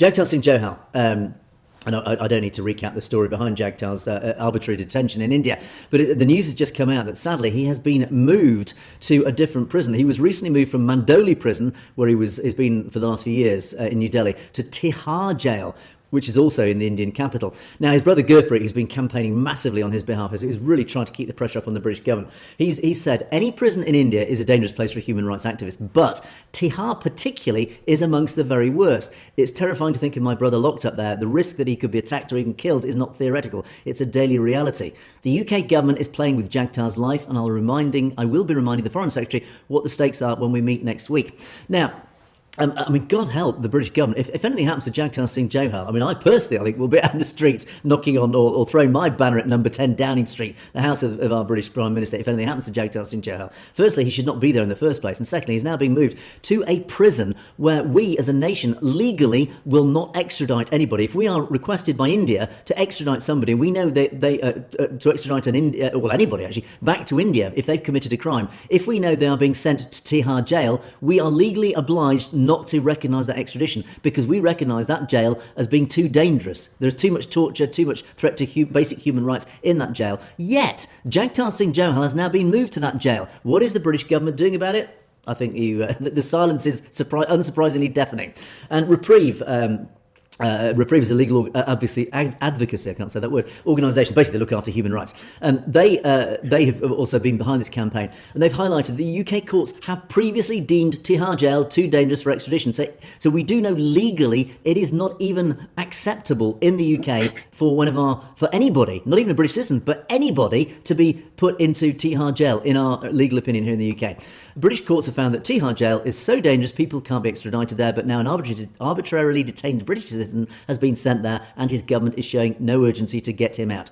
Jagtar Singh Johal. And I don't need to recap the story behind Jagtar's arbitrary detention in India, but the news has just come out that sadly he has been moved to a different prison. He was recently moved from Mandoli prison, where has been for the last few years in New Delhi, to Tihar jail, which is also in the Indian capital. Now, his brother Gurpreet, who's been campaigning massively on his behalf, is really trying to keep the pressure up on the British government. He said any prison in India is a dangerous place for a human rights activist, but Tihar particularly is amongst the very worst. It's terrifying to think of my brother locked up there. The risk that he could be attacked or even killed is not theoretical. It's a daily reality. The UK government is playing with Jagtar's life, and I will be reminding the Foreign Secretary what the stakes are when we meet next week. Now, God help the British government. If anything happens to Jagtar Singh Johal, I personally think will be out in the streets knocking on or throwing my banner at number 10 Downing Street, the house of our British Prime Minister, if anything happens to Jagtar Singh Johal. Firstly, he should not be there in the first place. And secondly, he's now being moved to a prison where we as a nation legally will not extradite anybody. If we are requested by India to extradite somebody, we know that to extradite anybody actually, back to India if they've committed a crime. If we know they are being sent to Tihar jail, we are legally obliged not to recognise that extradition because we recognise that jail as being too dangerous. There's too much torture, too much threat to basic human rights in that jail. Yet, Jagtar Singh Johal has now been moved to that jail. What is the British government doing about it? I think the silence is unsurprisingly deafening. And Reprieve... Reprieve is a legal advocacy, I can't say that word, organisation. Basically, they look after human rights. They have also been behind this campaign, and they've highlighted the UK courts have previously deemed Tihar jail too dangerous for extradition. So we do know legally it is not even acceptable in the UK for anybody, not even a British citizen, but anybody to be put into Tihar jail, in our legal opinion here in the UK. British courts have found that Tihar jail is so dangerous people can't be extradited there, but now an arbitrarily detained British citizen has been sent there, and his government is showing no urgency to get him out.